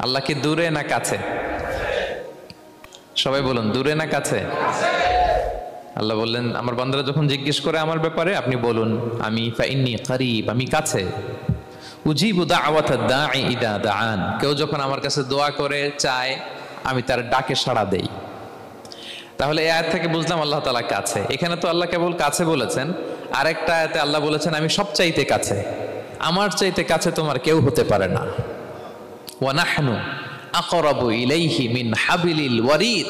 আল্লাহ কি দূরে না কাছে? সবাই বলুন, দূরে না কাছে? আল্লাহ বললেন, আমার বান্দারা যখন জিজ্ঞেস করে আমার ব্যাপারে, আপনি বলুন আমি ফাইন্নী করিব, আমি কাছে। উজিবু দাওয়াতাদ দাঈ ইদা দাআন, কেউ যখন আমার কাছে দোয়া করে চায়, আমি তার ডাকে সাড়া দেই। তাহলে এই আয়াত থেকে বুঝলাম আল্লাহ তাআলা কাছে। এখানে তো আল্লাহ কেবল কাছে বলেছেন, আরেকটা আয়াতে আল্লাহ বলেছেন আমি সবচাইতে কাছে, আমার চাইতে কাছে তোমার কেউ হতে পারে না। ওয়া নাহনু আকরাবু ইলাইহি মিন হাবিলিল ওয়ারিদ।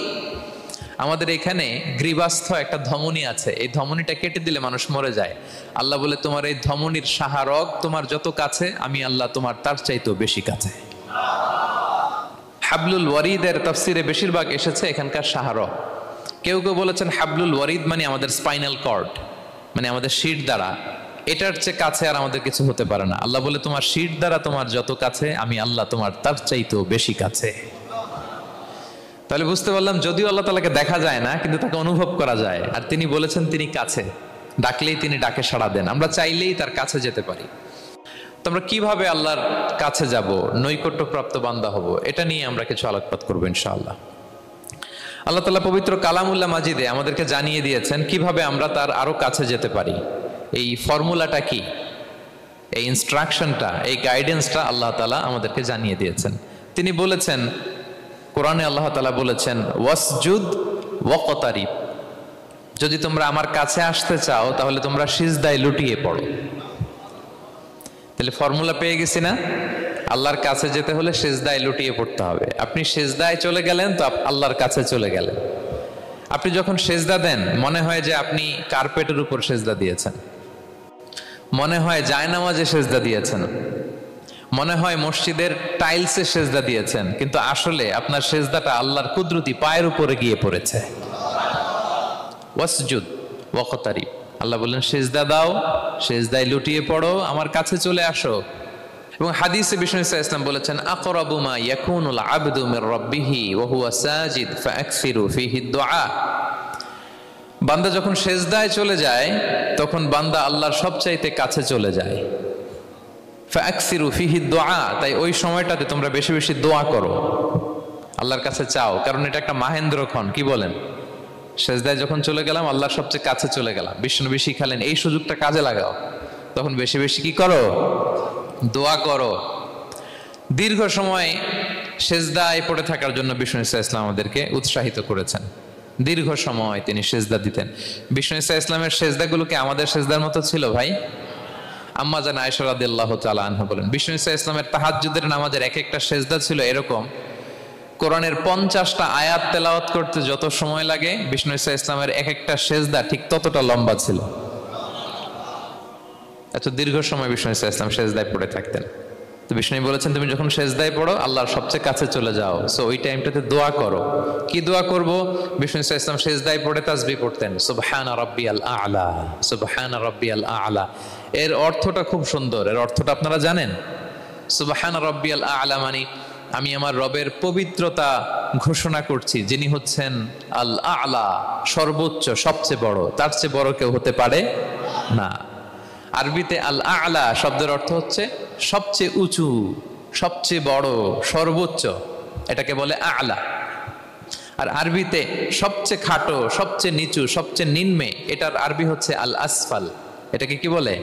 আমাদের এখানে গ্রীবাস্থ একটা ধমনী আছে, এই ধমনীটা কেটে দিলে মানুষ মরে যায়। আল্লাহ বলে তোমার এই ধমনীর সাহারক তোমার যত কাছে, আমি আল্লাহ তোমার তার চাইতেও বেশি কাছে। হাবলুল ওয়ারিদের তাফসিরে বেশিরভাগ এসেছে এখানকার সাহারক। কেউ কেউ বলেছেন হাবলুল ওয়ারিদ মানে আমাদের স্পাইনাল কর্ড, মানে আমাদের শির দ্বারা, এটার চেয়ে কাছে আর আমাদের কিছু হতে পারে না। আল্লাহ বলে তোমার শির দ্বারা তোমার যত কাছে, আমি আল্লাহ তোমার তার চাইতেও বেশি কাছে। তাহলে বুঝতে পারলাম যদিও আল্লাহ তাআলাকে দেখা যায় না, কিন্তু তাকে অনুভব করা যায়। আর তিনি বলেছেন তিনি কাছে, ডাকলেই তিনি ডাকে সাড়া দেন, আমরা চাইলেই তার কাছে যেতে পারি। তো আমরা কিভাবে আল্লাহর কাছে যাব, নৈকট্যপ্রাপ্ত বান্দা হব, এটা নিয়ে আমরা কিছু আলোকপাত করবো ইনশাআল্লাহ। আল্লাহ তাআলা পবিত্র কালামুল্লাহ মাজিদে আমাদেরকে জানিয়ে দিয়েছেন কিভাবে আমরা তার আরো কাছে যেতে পারি। এই ফর্মুলাটা কি, এই ইনস্ট্রাকশনটা, এই গাইডেন্সটা আল্লাহ তাআলা আমাদেরকে জানিয়ে দিয়েছেন। তিনি বলেছেন কোরআনে, আল্লাহ তাআলা বলেছেন ওয়াসজুদ ওয়াকতারিব, যদি তোমরা আমার কাছে আসতে চাও তাহলে তোমরা সিজদায় লুটিয়ে পড়ো। তাহলে ফর্মুলা পেয়ে গেছি না? আল্লাহর কাছে যেতে হলে সিজদায় লুটিয়ে পড়তে হবে। আপনি সিজদায় চলে গেলেন তো আল্লাহর কাছে চলে গেলেন। আপনি যখন সিজদা দেন মনে হয় যে আপনি কার্পেটের উপর সিজদা দিয়েছেন, মনে হয় জায়নামাজে সিজদা দিয়েছেন, মনে হয় মসজিদের টাইলসে সেজদা দিয়েছেন, কিন্তু আসলে আপনার সেজদাটা আল্লাহর কুদরতি পায়ের উপরে গিয়ে পড়েছে। ওয়াসজুদ ওয়াকতারিব, আল্লাহ বললেন সেজদা দাও, সেজদায় লুটিয়ে পড়ো, আমার কাছে চলে আসো। এবং হাদিসে বিষ্ণু ইসলাম বলেছেন আকরাবু মা ইয়াকুনুল আবদু মির রাব্বিহি ওয়া হুয়া সাজিদ ফাআকসিরু ফীহি দুআ। বান্দা যখন সেজদায় চলে যায় তখন বান্দা আল্লাহর সবচাইতে কাছে চলে যায়। ফাআকসিরু ফীহি দুআ, তাই ওই সময়টাতে তোমরা বেশি বেশি দোয়া করো, আল্লাহর কাছে চাও, কারণ এটা একটা মাহেন্দ্রক্ষণ। কি বলেন? সেজদায় যখন চলে গেলাম আল্লাহর সবচেয়ে কাছে চলে গেলাম। বিষ্ণু শিখালেন এই সুযোগটা কাজে লাগাও, তখন বেশি বেশি কি করো? দোয়া করো। দীর্ঘ সময় সেজদায় পড়ে থাকার জন্য বিষ্ণু ইসলাম আমাদেরকে উৎসাহিত করেছেন। দীর্ঘ সময় তিনি সেজদা দিতেন। বিষ্ণু ইসলামের সেজদাগুলোকে আমাদের সেজদার মতো ছিল ভাই? আম্মা জান আয়েশা রাদিয়াল্লাহু তাআলা আনহা বলেন বিষ্ণু ইসলামের তাহাজ্জুদের নামাজের এক একটা সেজদা ছিল এরকম, কোরআনের 50টা আয়াত তেলাওয়াত করতে যত সময় লাগে বিষ্ণু ইসলামের এক একটা সেজদা ঠিক ততটা লম্বা ছিল। এত দীর্ঘ সময় বিষ্ণু ইসলাম সেজদায় পড়ে থাকতেন। তো বিষ্ণু বলেছেন তুমি যখন সেজদায় পড়ো আল্লাহর সবচেয়ে কাছে চলে যাও, সো ওই টাইমটাতে দোয়া করো। কি দোয়া করব? বিষ্ণু ইসলাম সেজদায় পড়ে তাসবিহ পড়তেন, সুবহানা রাব্বিয়াল আ'লা, সুবহানা রাব্বিয়াল আ'লা। এর অর্থটা খুব সুন্দর। এর অর্থটা আপনারা জানেন? সুবহানা রাব্বিয়াল আ'লা মানে আমি আমার রবের পবিত্রতা ঘোষণা করছি, যিনি হচ্ছেন আল আ'লা, সর্বোচ্চ, সবচেয়ে বড়, তার চেয়ে বড় কেউ হতে পারে না। আরবিতে আল আ'লা শব্দের অর্থ হচ্ছে সবচেয়ে উঁচু, সবচেয়ে বড়, সর্বোচ্চ, এটাকে বলে আ'লা। আর আরবিতে সবচেয়ে খাটো, সবচেয়ে নিচু, সবচেয়ে নিম্নে, এটার আরবি হচ্ছে আল আসফাল। এটাকে কি বলে?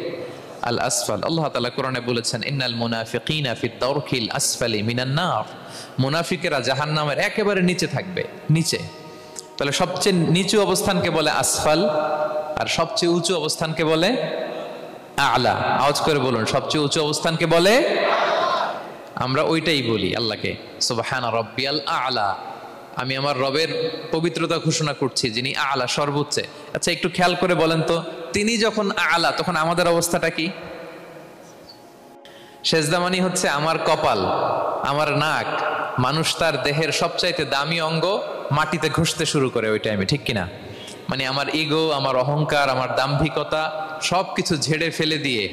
আল আসফাল। আল্লাহ তাআলা কোরআনে বলেছেন ইন্নাল মুনাফিকিনা ফিদ দারকিল আসফালি মিনান নার, মুনাফিকেরা জাহান্নামের একেবারে নিচে থাকবে, নিচে। তাহলে সবচেয়ে নিচু অবস্থানকে বলে আসফাল, আর সবচেয়ে উঁচু অবস্থানকে বলে আ'লা। আওয়াজ করে বলুন, সবচেয়ে উঁচু অবস্থানকে বলে। আমরা ওইটাই বলি আল্লাহকে, সুবহানা রাব্বিয়াল আ'লা, আমি আমার রবের পবিত্রতা ঘোষণা করছি যিনি আ'লা, সর্বোচ্চ। আচ্ছা একটু খেয়াল করে বলেন তো, তিনি যখন আ'লা তখন আমাদের অবস্থাটা কি? সেজদা মানে হচ্ছে আমার কপাল, আমার নাক, মানুষ তার দেহের সবচাইতে দামি অঙ্গ মাটিতে ঘষতে শুরু করে ওই টাইমে, ঠিক কিনা? মানে আমার ইগো, আমার অহংকার, আমার দাম্ভিকতা সবকিছু ঝেড়ে ফেলে দিয়ে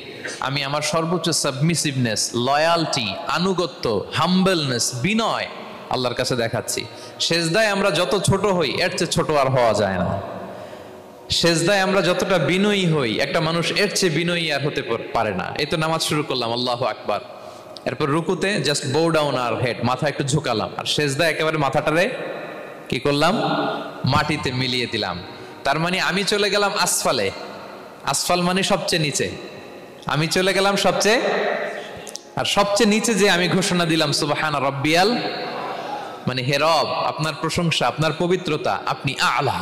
আমি আমার সর্বোচ্চ সাবমিসিভনেস, লয়ালটি, আনুগত্য, হাম্বলনেস, বিনয় আল্লাহর কাছে দেখাচ্ছি। সেজদায় আমরা যত ছোট হই এর চেয়ে ছোট আর হওয়া যায় না। সেজদায় আমরা যতটা বিনয়ী হই একটা মানুষ এর চেয়ে বিনয়ী আর হতে পারে না। এই তো নামাজ শুরু করলাম, আল্লাহু আকবার, এরপর রুকুতে জাস্ট বো ডাউন আর হেড, মাথা একটু ঝুঁকালাম, আর সেজদা একেবারে মাথাটারে কি করলাম, মাটিতে মিলিয়ে দিলাম। তার মানে আমি চলে গেলাম আসফালে, আসফাল মানে সবচেয়ে নিচে, আমি চলে গেলাম সবচেয়ে, আর সবচেয়ে নিচে যে আমি ঘোষণা দিলাম সুবহানা রাব্বিয়াল, মানে হে রব আপনার প্রশংসা, আপনার পবিত্রতা, আপনি আলা।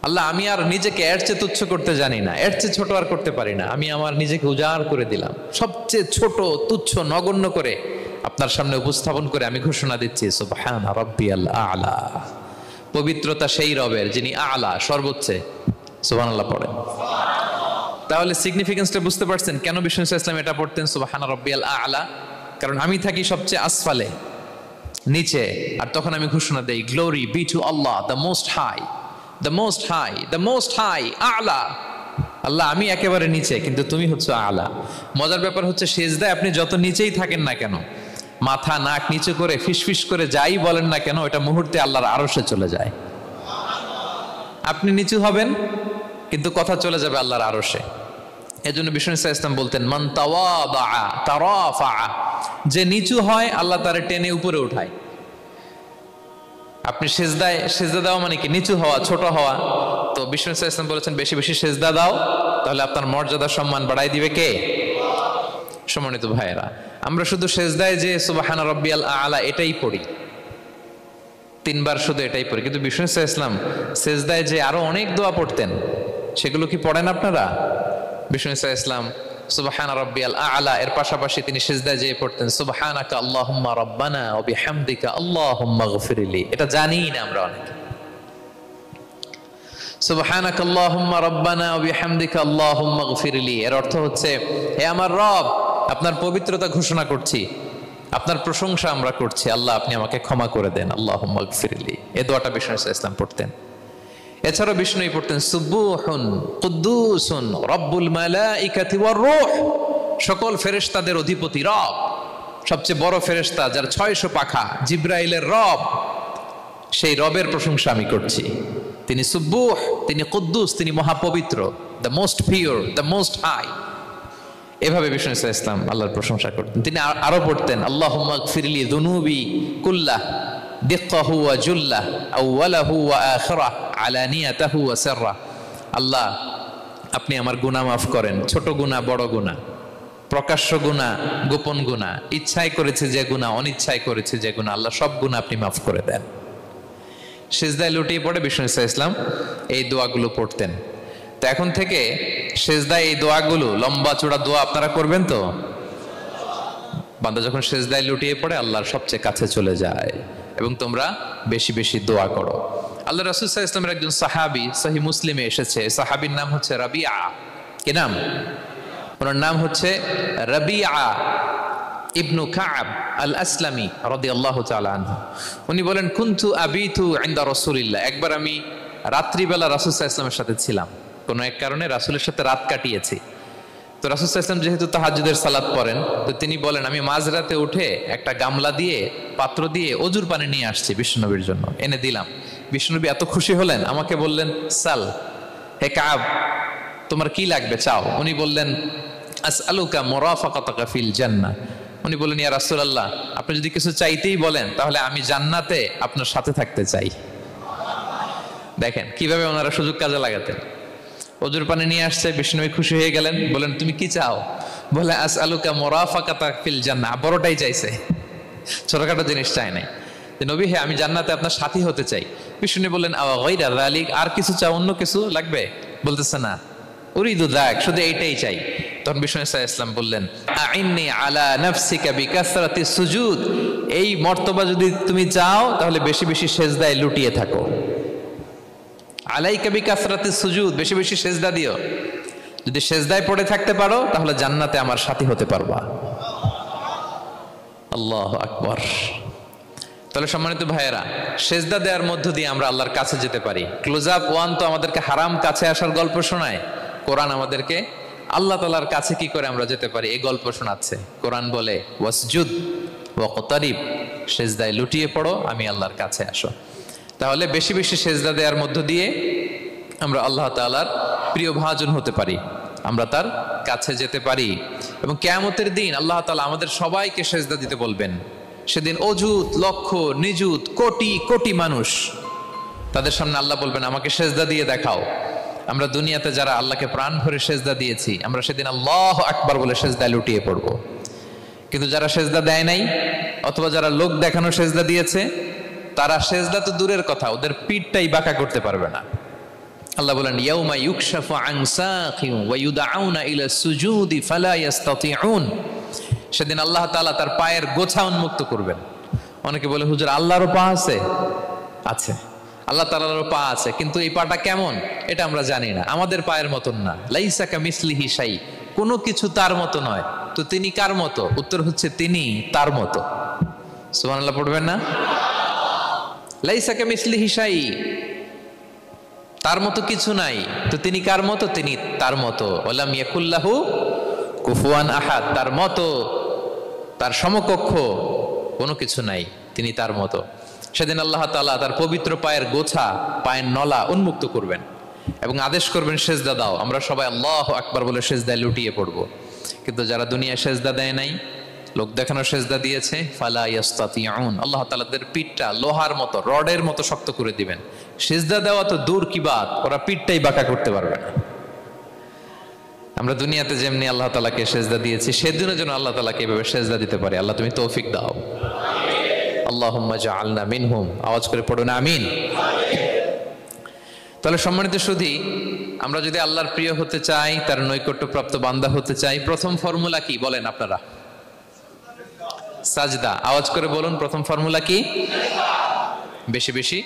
আল্লাহ আমি আর নিজেকে এর চেয়ে তুচ্ছ করতে জানি না, এর চেয়ে ছোট আর করতে পারি না, আমি আমার নিজেকে উজাড় করে দিলাম, সবচেয়ে ছোট তুচ্ছ নগণ্য করে আপনার সামনে উপস্থাপন করে আমি ঘোষণা দিচ্ছি সুবহানা রাব্বিয়াল আলা, পবিত্রতা সেই রবের যিনি আলা, সর্বোচ্চে। সুবহানাল্লাহ পড়েন। তাহলে সিগনিফিকেন্সটা বুঝতে পারছেন কেন বিষ্ণু ইসলাম এটা পড়তেন সুবহানা রাব্বিয়াল আলা? কারণ আমি থাকি সবচেয়ে আসফালে, নিচে, আর তখন আমি ঘোষণা দেই glory be to Allah the most high, the most high, the most high আলা। আল্লাহ আমি একেবারে নিচে, কিন্তু তুমি হচ্ছে আলা। মজার ব্যাপার হচ্ছে সেজদায় আপনি যত নিচেই থাকেন না কেন, মাথা নাক নিচু করে ফিসফিস করে যাই বলেন না কেন, এটা মুহূর্তে আল্লাহর আরশে চলে যায়। আপনি নিচু হবেন কিন্তু কথা চলে যাবে আল্লাহর আরশে। এজন্য বিষ্ণু ইসলাম বলতেন মান তাওয়াদা তারাফা, যে নিচু হয় আল্লাহ তারে টেনে উপরে উঠায়। আপনি সেজদায়, সেজদা দেওয়া মানে কি নিচু হওয়া, ছোট হওয়া। তো বিষ্ণু ইসলাম বলেছেন বেশি বেশি সেজদা দাও, তাহলে আপনার মর্যাদা সম্মান বাড়াই দিবে কে? সম্মানিত ভাইয়েরা, আমরা শুধু সেজদায় যে সুবহানা রাব্বিয়াল আলা এটাই পড়ি, 3 বার শুধু এটাই পড়ি, কিন্তু বিষ্ণু ইসলাম সেজদায় যে আরো অনেক দোয়া পড়তেন, সেগুলো কি পড়েন আপনারা? বিষ্ণু ইসলাম সুবহানা রাব্বিয়াল আলা এর পাশাপাশি তিনি সিজদায় যেয়ে পড়তেন সুবহানাকা আল্লাহুম্মা রাব্বানা ওয়া বিহামদিকা আল্লাহুম্মা গফিরলি। এটা জানি না আমরা অনেকে। সুবহানাকা আল্লাহুম্মা রাব্বানা ওয়া বিহামদিকা আল্লাহুম্মা গফিরলি এর অর্থ হচ্ছে হে আমার রব, আপনার পবিত্রতা ঘোষণা করছি, আপনার প্রশংসা আমরা করছি, আল্লাহ আপনি আমাকে ক্ষমা করে দেন, আল্লাহুম্মা গফিরলি। এই দোয়াটা বিষ্ণু ইসলাম পড়তেন। এছাড়াও বিষ্ণু পড়তেন সুবহুন কুদ্দুসুন রব্বুল মালাইকাতি ওয়ার রূহ, সকল ফেরেশতাদের অধিপতি রব, সবচেয়ে বড় ফেরেশতা যার 600 পাখা, জিব্রাইলের রব, সেই রবের প্রশংসা আমি করছি। তিনি সুবহুহ, তিনি কুদ্দুস, তিনি মহাপবিত্র, the most pure, the most high. এভাবে বিষ্ণু ইসলাম আল্লাহর প্রশংসা করতেন। তিনি আরো পড়তেন আল্লাহুম্মা গফিরলি যুনুবি কুল্লাহ দিক্কাহু ওয়া জুল্লাহ আউওয়ালাহু ওয়া আখিরাহ আলানিয়াতাহু ওয়া সিররাহ। আল্লাহ আপনি আমার গুনাহ মাফ করেন, ছোট গুনাহ বড় গুনাহ, প্রকাশ্য গুনাহ গোপন গুনাহ, ইচ্ছায় করেছে যে গুনাহ, অনিচ্ছায় করেছে যে গুনাহ, আল্লাহ সব গুনাহ আপনি মাফ করে দেন। সিজদায় লুটিয়ে পড়ে বিষ্ণু ইসলাম এই দোয়াগুলো পড়তেন। তো এখন থেকে সিজদায় এই দোয়াগুলো, লম্বা চূড়া দোয়া আপনারা করবেন তো? বান্দা যখন সিজদায় লুটিয়ে পড়ে আল্লাহর সবচেয়ে কাছে চলে যায়, এবং তোমরা বেশি বেশি দোয়া করো। আল্লাহ রাসূল সাল্লাল্লাহু আলাইহি ওয়াসাল্লামের একজন সাহাবী সহিহ মুসলিমে এসেছে, সাহাবীর নাম হচ্ছে রাবিআ। কি নাম? ওনার নাম হচ্ছে রাবিআ ইবনু কাব আল আসলামি রাদিয়াল্লাহু তাআলা আনহু। উনি বলেন কুনতু আবিতু ইনদা রাসূলিল্লাহ, একবার আমি রাত্রিবেলা রাসূল সাল্লাল্লাহু আলাইহি ওয়াসাল্লামের সাথে ছিলাম, কোনো এক কারণে রাসূলের সাথে রাত কাটিয়েছি। তো রাসূল সাল্লাল্লাহু আলাইহি ওয়াসাল্লাম যেহেতু তাহাজ্জুদের সালাত পড়েন, তো তিনি বলেন আমি মাঝরাতে উঠে একটা গামলা দিয়ে, পাত্র দিয়ে অজুর পানি নিয়ে আসছি বিশ্বনবীর জন্য, এনে দিলাম। বিশ্বনবী এত খুশি হলেন, আমাকে বললেন সাল, হে কাব তোমার কি লাগবে চাও। উনি বললেন আসআলুকা মুরাফাকাতাকা ফিল জান্নাহ। উনি বললেন ইয়া রাসূলুল্লাহ, আপনি যদি কিছু চাইতেই বলেন তাহলে আমি জান্নাতে আপনার সাথে থাকতে চাই। দেখেন কিভাবে ওনারা সুযোগ কাজে লাগাতেন। অজুর পানি নিয়ে আসছে, বিষ্ণু খুশি হয়ে গেলেন, বলেন তুমি কি চাও? বলে আসআলুকা মুরাফাকাতাকা ফিল জান্নাহ, বড়টাই চাইছে, ছোটখাটো জিনিস চাই নাই। নবী হে আমি জান্নাতে আপনার সাথী হতে চাই। বিষ্ণু বললেন আওয়া গায়রা যালিক, আর কিছু চাও, অন্য কিছু লাগবে? বলতেছে না, উরিদু যাক, শুধু এইটাই চাই। তখন বিষ্ণু ইসলাম বললেন আইন্নি আলা নাফসিকা বিকাসরাতিস সুজুদ, এই মর্তবা যদি তুমি চাও তাহলে বেশি বেশি সিজদায় লুটিয়ে থাকো। আলাইকা বিকাসরাতিস সুজুদ, বেশি বেশি সিজদা দিও। যদি সিজদায় পড়ে থাকতে পারো তাহলে জান্নাতে আমার সাথী হতে পারবা। আল্লাহু আকবার। তাহলে সম্মানিত ভাইয়েরা, সিজদা দেওয়ার মধ্য দিয়ে আমরা আল্লাহর কাছে যেতে পারি। ক্লোজ আপ ওয়ান তো আমাদেরকে হারাম কাছে আসার গল্প শোনায়, কোরআন আমাদেরকে আল্লাহ তাআলার কাছে কি করে আমরা যেতে পারি এই গল্প শোনাচ্ছে। কোরআন বলে ওয়াসজুদ ওয়াকতারিব, সিজদায় লুটিয়ে পড়ো, আমি আল্লাহর কাছে আসো। তাহলে বেশি বেশি সিজদা দেওয়ার মধ্য দিয়ে আমরা আল্লাহ তাআলার প্রিয় ভাজন হতে পারি। আমরা তার কাছে যেতে পারি। এবং কিয়ামতের দিন আল্লাহ তাআলা আমাদের সবাইকে সেজদা দিতে বলবেন। সেদিন অযুত লক্ষ নিযুত কোটি কোটি মানুষ, তাদের সামনে আল্লাহ বলবেন আমাকে সেজদা দিয়ে দেখাও। আমরা দুনিয়াতে যারা আল্লাহকে প্রাণ ভরে সেজদা দিয়েছি, আমরা সেদিন আল্লাহু আকবার বলে সেজদায় লুটিয়ে পড়ব। কিন্তু যারা সেজদা দেয় নাই, অথবা যারা লোক দেখানো সেজদা দিয়েছে, তারা সেজদা তো দূরের কথা, ওদের পিঠটাই বাঁকা করতে পারবে না। আল্লাহ বলেন ইয়াউমা ইউকশাফু আন সাকিন ওয়া ইউদআউনা ইলা সুজুদি ফালা ইস্তাতিউন। সেদিন আল্লাহ তাআলা তার পায়ের গোছা উন্মুক্ত করবেন। অনেকে বলে হুজুর আল্লাহরও পা আছে? আছে, আল্লাহ তাআলারও পা আছে, কিন্তু এই পাটা কেমন এটা আমরা জানি না, আমাদের পায়ের মতন না। লাইসা কামিসলিহি শাই, কোনো কিছু তার মতো নয়। তো তিনি কার মতো? উত্তর হচ্ছে তিনি তার মতো। সুবহানাল্লাহ পড়বেন না? লাইসা কামিসলিহি শাই, তার মতো কিছু নাই। তো তিনি কার মতো? তিনি তার মতো। ওয়ালাম ইয়াকুল্লাহু কুফুয়ান আহাদ, তার মতো, তার সমকক্ষ কোনো কিছু নাই, তিনি তার মতো। সেদিন আল্লাহ তাআলা তার পবিত্র পায়ের গোছা, পায়ের নলা উন্মুক্ত করবেন এবং আদেশ করবেন সেজদা দাও। আমরা সবাই আল্লাহু আকবার বলে সেজদায় লুটিয়ে পড়ব। কিন্তু যারা দুনিয়ায় সেজদা দেয় নাই, লোক দেখানো সেজদা দিয়েছে, ফালা ইয়াস্তাতিউন, আল্লাহ তাআলা তাদের পিঠটা লোহার মতো, রডের মতো শক্ত করে দিবেন। সেজদা দেওয়া তো দূর কি বাত, ওরা পিঠটাই বাঁকা করতে পারবে না। আমরা দুনিয়াতে যেমনি আল্লাহ তাআলাকে সেজদা দিয়েছি, সেদিনের জন্য আল্লাহ তাআলাকে এভাবে সেজদা দিতে পারে। আল্লাহ তুমি তৌফিক দাও। আল্লাহুম্মা জাআলনা মিনহুম, আওয়াজ করে পড়ুন আমিন। তাহলে সম্মানিত সুধী, আমরা যদি আল্লাহর প্রিয় হতে চাই, তার নৈকট্যপ্রাপ্ত বান্দা হতে চাই, প্রথম ফর্মুলা কি বলেন আপনারা? সাজদা। আওয়াজ করে বলুন, প্রথম ফর্মুলা কি? বেশি বেশি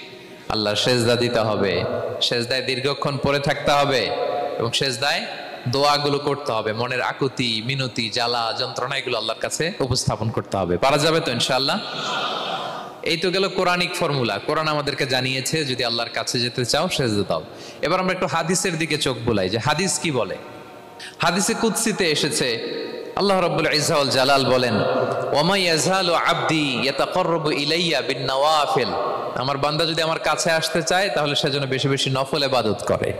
আল্লাহর সেজদা দিতে হবে, সেজদায় দীর্ঘক্ষণ পড়ে থাকতে হবে এবং সেজদায় দোয়াগুলো করতে হবে। মনের আকুতি মিনতি জ্বালা যন্ত্রণা এগুলো আল্লাহর কাছে উপস্থাপন করতে হবে। পারা যাবে তো ইনশাআল্লাহ? এই তো গেল কোরআনিক ফর্মুলা। কোরআন আমাদেরকে জানিয়েছে যদি আল্লাহর কাছে যেতে চাও সেজদা দাও। এবার আমরা একটু হাদিসের দিকে চোখ বুলাই যে হাদিস কি বলে। হাদিসে কুদসিতে এসেছে, আল্লাহ রাব্বুল ইজ্জা ওয়াল জালাল বলেন, ওয়ামা ইয়াজালু আবদি ইয়াতাকাররাবু ইলাইয়া বিন-নওয়াফিল, আমার বান্দা যদি আমার কাছে আসতে চায় তাহলে সে যেন বেশি বেশি নফল ইবাদত করে।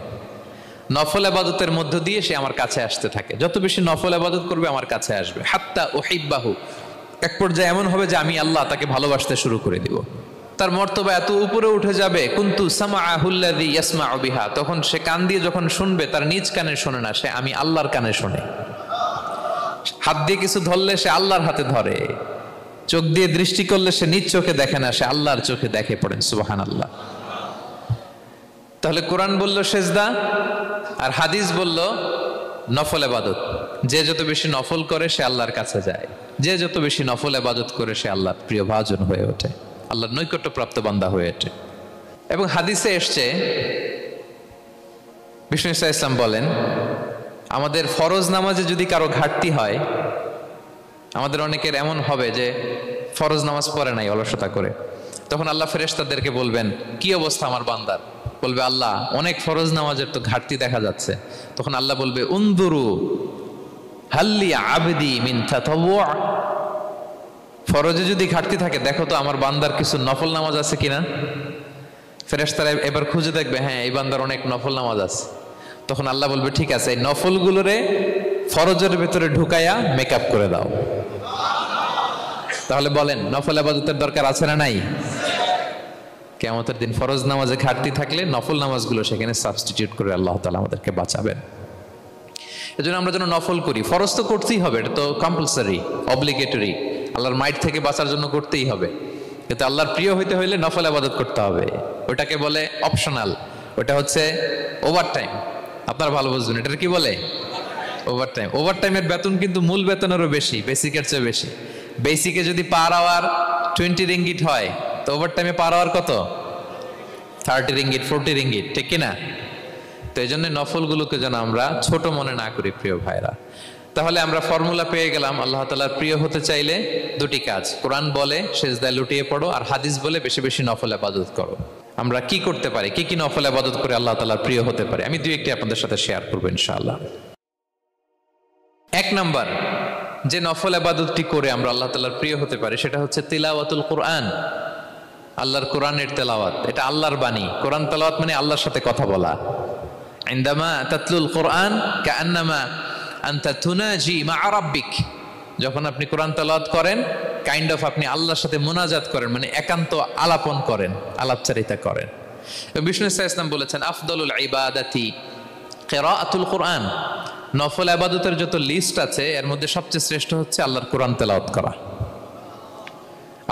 নফল ইবাদতের মধ্য দিয়ে সে আমার কাছে আসতে থাকে। যত বেশি নফল ইবাদত করবে আমার কাছে আসবে। হাত্তা উহিব্বাহু, এক পর্যায়ে এমন হবে যে আমি আল্লাহ তাকে ভালোবাসতে শুরু করে দিব। তার মর্তবা এত উপরে উঠে যাবে, কুনতু সামাআহুল্লাযী ইয়াসমাউ বিহা, তখন সে কান দিয়ে যখন শুনবে তার নিজ কানে শোনে না, সে আমি আল্লাহর কানে শোনে। হাত দিয়ে কিছু ধরলে সে আল্লাহর হাতে ধরে, চোখ দিয়ে দৃষ্টি করলে সে নিজ চোখে দেখে না, সে আল্লাহর চোখে দেখে। পড়েন সুবহানাল্লাহ। তাহলে কোরআন বলল সেজদা আর হাদিস বলল নফল ইবাদত। যে যত বেশি নফল করে সে আল্লাহর কাছে যায়, যে যত বেশি নফল ইবাদত করে সে আল্লাহর প্রিয় ভাজন হয়ে ওঠে, আল্লাহর নৈকট্যপ্রাপ্ত বান্দা হয়ে ওঠে। এবং হাদিসে এসছে, বিষ্ণু ইসলাম বলেন, আমাদের ফরজ নামাজে যদি কারো ঘাটতি হয়, আমাদের অনেকের এমন হবে যে ফরজ নামাজ পড়ে নাই অলসতা করে, তখন আল্লাহ ফেরেশতাদেরকে বলবেন কি অবস্থা আমার বান্দার? বলবে আল্লাহ অনেক ফরজ নামাজের তো ঘাটতি দেখা যাচ্ছে। তখন আল্লাহ বলবে উনদুরু হাল্লি আবদি মিন তাতাওয়ু, ফরজে যদি ঘাটতি থাকে দেখো তো আমার বান্দার কিছু নফল নামাজ আছে কিনা। ফেরেশতারা এবার খুঁজে দেখবে, হ্যাঁ এই বান্দার অনেক নফল নামাজ আছে। তখন আল্লাহ বলবে ঠিক আছে, এই নফলগুলোরে ফরজের ভেতরে ঢুকাইয়া মেকআপ করে দাও। তাহলে বলেন নফল ইবাদতের দরকার আছে না নাই? কিয়ামতের দিন ফরজ নামাজে ঘাটতি থাকলে নফল নামাজগুলো সেখানে সাবস্টিটিউট করে আল্লাহ তাআলা আমাদেরকে বাঁচাবেন। এজন্য আমরা যেন নফল করি। ফরজ তো করতেই হবে, এটা তো কম্পালসারি, অব্লিগেটরি, আল্লাহর মাইট থেকে বাঁচার জন্য করতেই হবে। কিন্তু আল্লাহর প্রিয় হইতে হইলে নফল ইবাদত করতে হবে। ওটাকে বলে অপশনাল, ওটা হচ্ছে ওভারটাইম। আপনারা ভালো বুঝবেন, এটার কি বলে? ওভারটাইম। ওভারটাইমের বেতন কিন্তু মূল বেতনেরও বেশি, বেসিকের চেয়ে বেশি। বেসিকে যদি পার আওয়ার 20 রিঙ্গিট হয়, তো ওভারটাইমে পার আওয়ার কত? 30 রিঙ্গিট, 40 রিঙ্গিট, ঠিক কিনা? তো এই জন্য নফলগুলোকে যেন আমরা ছোট মনে না করি প্রিয় ভাইরা। তাহলে আমরা ফর্মুলা পেয়ে গেলাম, আল্লাহ তাআলার প্রিয় হতে চাইলে দুটি কাজ, কোরআন বলে সেজদায় লুটিয়ে পড়ো, আর হাদিস বলে বেশি বেশি নফল ইবাদত করো। আমরা কি করতে পারি, কি কি নফল ইবাদত করে আল্লাহ তাআলার প্রিয় হতে পারি, আমি দুই একটি আপনাদের সাথে শেয়ার করবো ইনশাআল্লাহ। এক নাম্বার যে নফল ইবাদতটি করে আমরা আল্লাহ তাআলার প্রিয় হতে পারি সেটা হচ্ছে তিলাওয়াতুল কোরআন, আল্লাহর কোরআনের তেলাওয়াত। এটা আল্লাহর বাণী। কোরআন তেলাওয়াত মানে আল্লাহর সাথে কথা বলা। ইনদামা তাতলুল কোরআন কাআন্নামা আনতা তুনাজি মা রাব্বিক, যখন আপনি কোরআন তেলাওয়াত করেন কাইন্ড অফ আপনি আল্লাহর সাথে মুনাজাত করেন, মানে একান্ত আলাপন করেন, আলাপচারিতা করেন। বিষ্ণু সাল্লাল্লাহু আলাইহি ওয়াসাল্লাম বলেছেন আফদলুল ইবাদাতি কিরাআতুল কোরআন, নফল ইবাদতের যত লিস্ট আছে এর মধ্যে সবচেয়ে শ্রেষ্ঠ হচ্ছে আল্লাহর কোরআন তেলাওয়াত করা।